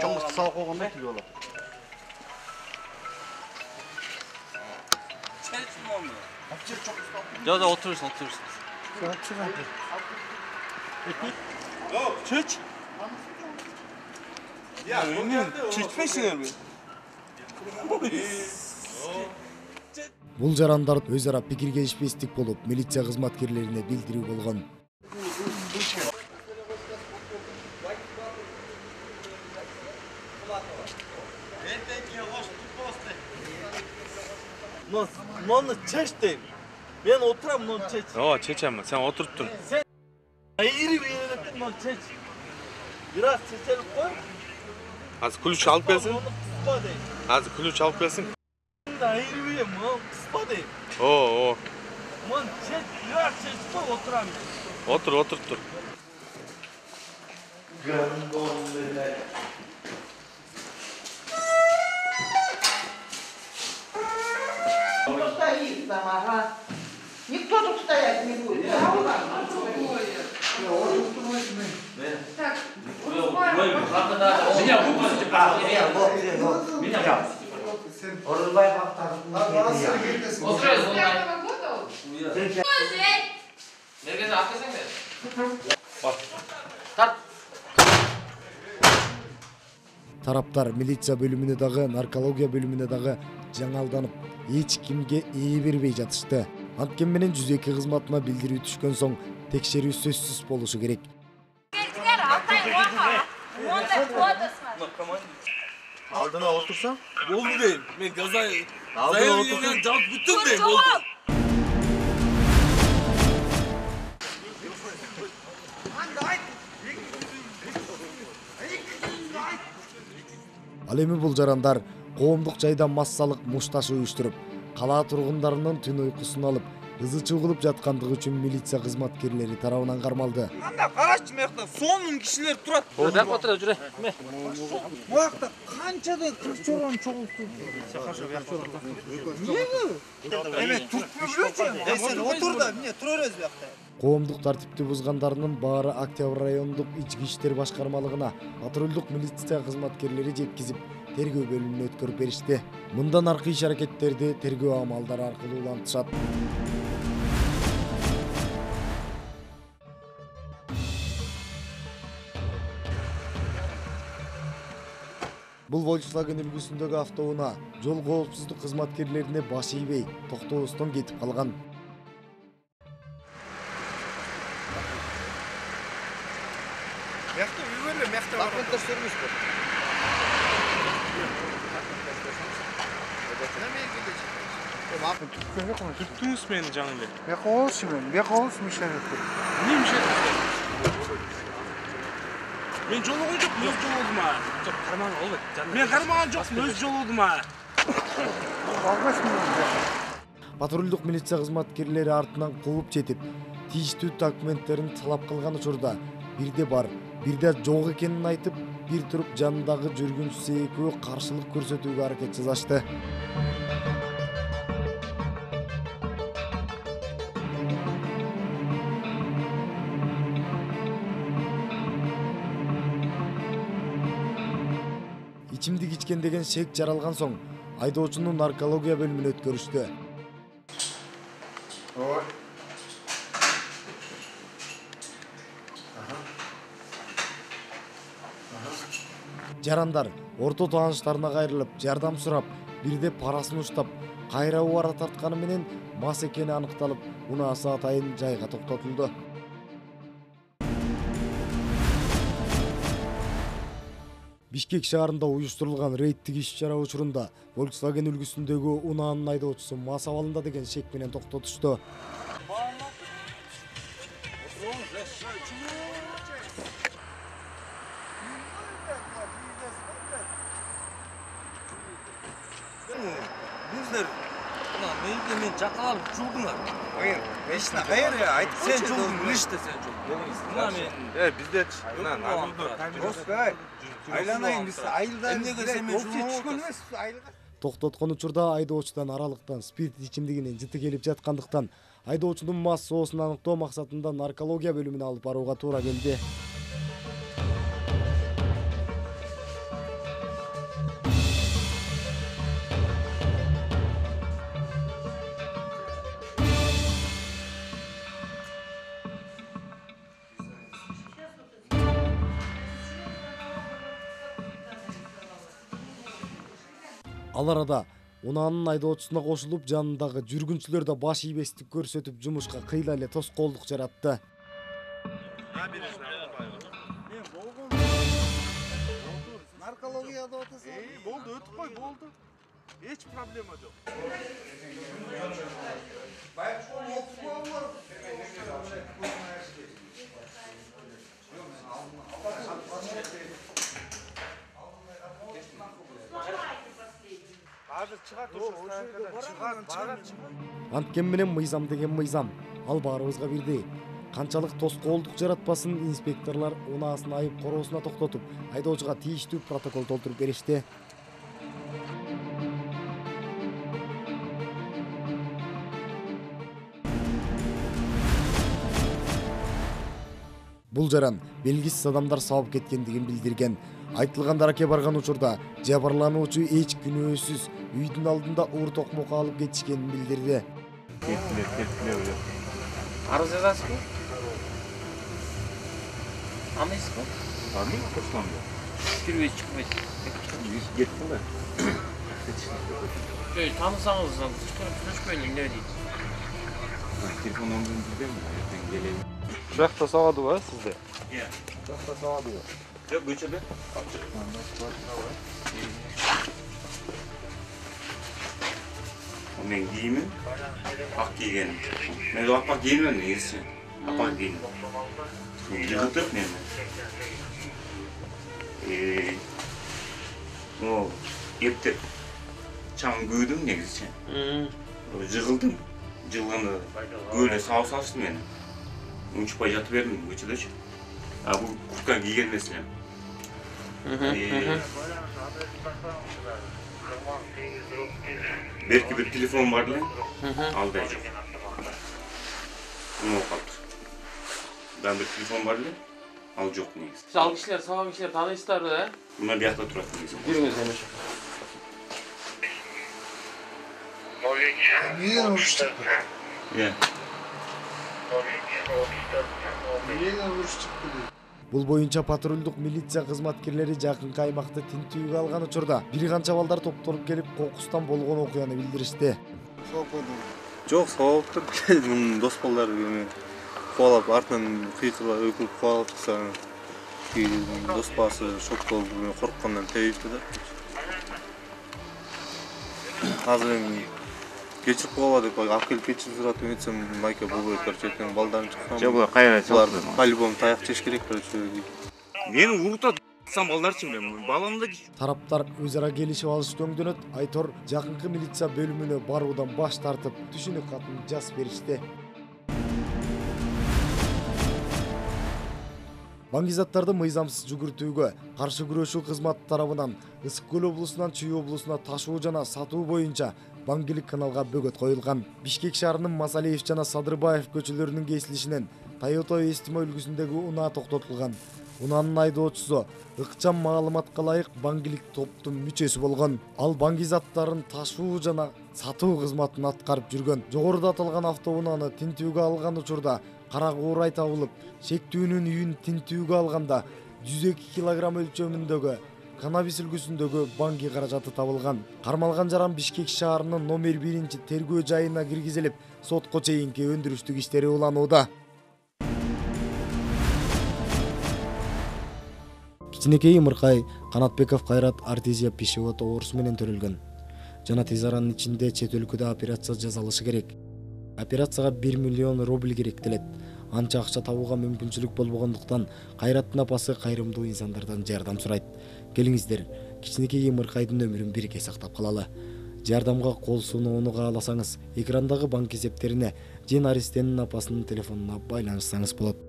Жумушты салып койгондо түгүп алат. Жо, отурsun. Çeç. Ya çekmesin mi? Бул жарандар өз ара пикир келишпестик болуп, милиция кызматкерлерине билдирүү болгон. Bunu çeç deyim. Ben oturam bunu çeç. О, чечем. Sen oturup dur. Ayrı bir yere bunu çeç. Biraz çeçelim koy. Hazır ключ alıp gelsin. Onu kısma deyim. Hazır ключ alıp gelsin. Ayrı bir yere bunu kısma deyim. Oo. Bunu çeç, biraz çeç koy oturam. Otur dur. Стоит там, ага. Никто тут стоять не будет. Так, Меня выпустите, пожалуйста. Меня. Орынбай бактарын. Устроил, пятого года? Merkeze atlasın mı? Bak. Tart. Тараптар милиция бөлүмүнө дагы, наркология бөлүмүнө дагы жаңалданып, эч кимге ээ бербей жатышты. Анткени менен 102 кызматына билдирүү түшкөн соң текшерүү сөзсүз болушу керек. Алдына отурсаң? Oldu deyim. Ben gaza... Aldına otursun. Zayıf can bütün deyim oldu. Ал эми бул жарандар коомдук жайда массалык мушташ уюштуруп, кала тургундарынын түн уйкусун алып, ызы чыгылып жаткандыгы үчүн милиция кызматкерлери тарабынан кармалды. Anda karaç mekta sonun kişiler turat. Ben otur жүре. Bu yakta kançada kız çoran çoğulsun. Niye bu? Evet Türk biliyorsun. Sen otur da niye turarız bu yakta? Коомдук тартипти бузгандарынын баары Октябрь райондук ички иштер башкармалыгына патрулдук милиция кызматкерлери жеткизип, тергөө бөлүмүнө өткөрүп беришти. Мындан аркы иш-аракеттерди тергөө амалдары аркылуу улантышат. Бул Volkswagen үлгүсүндөгү автоунаа жол коопсуздук кызматкерлерине баш ийбей, токтоосунан кетип калган. Mekta üyüverle mekta var. Dокументтер сөрмөс бу. Tuttunuz beni canım benim. Беколус мишарет. Neymiş ya? Ben жол койдум жоқ, өз жол болдум а. Жоқ, карман ол. Мен кармаган жоқпын, өз жол болдум а. Патрулдук милиция кызматкерлери артынан кууп жетип, тийиштүү документтерин талап кылган учурда бирде бар, бирде жок экенин айтып, бир туруп жанындагы жүргүнчүсү экөө каршылык көрсөтүүгө аракет жасашты. Ичимдик ичкен деген шек жаралган соң, айдоочуну наркология бөлүмүнө өткөрүштү. Жарандар орто тааныштарына кайрылып, жардам сурап, бирде парасын уштап, кайра убара тартканы менен мас экени аныкталып, унаасы атайын жайга токтотулду. Бишкек шаарында уюштурулган рейдтик иш-чара учурунда Volkswagen үлгүсүндөгү унаанын айдоочусу мас абалында деген шек менен токтотушту. Bizler ulan men çakalıp çuldular. Hayır, eşine hayır ya. Aytıp sen çuldun işte sen çuldun. Ulan men. Bizde lan Osbay. Aylanayın biz ayıldan. Emniyete sen men çuldun. Токтоткон учурда айдоочудан аралыктан спирт ичимдигинин жыты келип жаткандыктан айдоочунун мас соосун аныктоо максатында наркология бөлүмүнө алып барууга туура келди. Ал арада унаанын айдоочусуна кошулуп жанындагы жүргүнчүлөр да баш ийбестик көрсөтүп жумушка кыйла эле тоскоолдук жаратты. Наркологияда отурса. Болду, өтүп кой, болду. Эч проблема жок. Азыр чыгат, чыгат. Анткен менен мыйзам деген мыйзам. Ал баарыбызга бирдей. Канчалык тоскоолдук жаратпасын, инспекторлор унаасын айып короосуна токтотуп, айдоочуга тийиштүү протокол толтуруп беришти. Бул жаран белгисиз адамдар сабап кеткендигин билдирген. Айтылган аке барган учурда жабырлануучу эч күнөөсүз үйдүн алдында уур токмок алып кетишкенин билдирди. Арыз жазасызбы? Алмайсызбы? Алмайм, тоскоонду. Кирбей чыкпайт. Кеттим да. Таанысаңыз чыкырып сүйлөшпөйүн эмне дейт? Телефон номерин билбейм, эртең келейин. Ушакта сабадыбы сизде? Иә. Ушакта сабадыбы? Жок, көчөдө. Мен кийимим ак кийген. Мен апак кийинмем негизи. Апак кийин. Жыгытып мени. Ну, эптеп чаң күйдүм негизи. Жыгылдым. Жыгылганда көөлө сабап салышты мени. Унчукпай жатып бердим көчөдөчү. А бул куртка кийген эмес элем. Берки бир телефон бар эле. Алда жок. Мына калды. Дан бир телефон бар эле. Ал жок негизи. Сиз ал кишилер, сабаган кишилер тааныйсыздарбы, э? Мына биякта турат негизи. Жүрүңүз эми. Неден уруш чыкты? Иә. Неден уруш чыкты? Бул боюнча патрулдук милиция кызматкерлери жакынкы аймакты тинтүүгө алган учурда бир канча балдар топтолуп келип кокустан болгон окуяны билдиришти. Жок, сабаптыр. Мунун дос балдар кубалап, артынан кыйкыла өкүлүп кубалап чыкса, дос баласы шок болуп, корккондон тебипти да. Азыр эми кечирип койгула деп алып келип кечирип сурап өтсөм, майка болбойт, короче, балдарын чыккан. Жок, буга кайра Булар по-любому таяк жеш керек, короче. Мени урутат сам балдарчы билем. Баламды Тараптар өз ара келишип алышты өңдөнөт. Айтор жакынкы милиция бөлүмүнө баруудан баш тартып, түшүнүк катын жазып беришти. Баңгизаттарды мыйзамсыз жүгүртүүгө каршы күрөшүү кызматы тарабынан Ысык Көл облусунан Чүй облусуна ташуу жана сатуу боюнча Баңгилик каналга бөгөт коюлган. Бишкек шаарынын Масалиев жана Садырбаев көчөлөрүнүн кесилишинен Toyota эстимо үлгүсүндөгү унаа токтотулган. Унаанын айдоочусу ыкчам маалыматка ылайык Баңгилик топтун мүчөсү болгон. Ал баңгизаттарын ташуу жана сатуу кызматын аткарып жүргөн. Жогоруда аталган автоунааны тинтүүгө алган учурда кара куурай табылып, шектүүнүн үйүн тинтүүгө алганда 102 килограмм өлчөмүндөгү канабис үлгүсүндөгү банги каражаты табылган. Кармалган жаран Бишкек шаарынын номер 1 тергөө жайына киргизилип, сотко чейинки өндүрүштүк иштери уланууда. Кичинекей Мыркай, Канатбеков Кайрат артезия пищевод оорусу менен төрөлгөн. Жана тез аранын ичинде чет өлкөдө операция жасалышы керек. Операцияга 1 миллион рубль керектелет. Анча акча табууга мүмкүнчүлүк болбогондуктан Кайраттын апасы кайрымдуу инсандардан жардам сурайт. Келиңиздер, кичинекей Мыркайдын өмүрүн бирге сактап калалы. Жардамга кол сунууну кааласаңыз, экрандагы банк эсептерине же Аристенин апасынын телефонуна байланышсаңыз болот.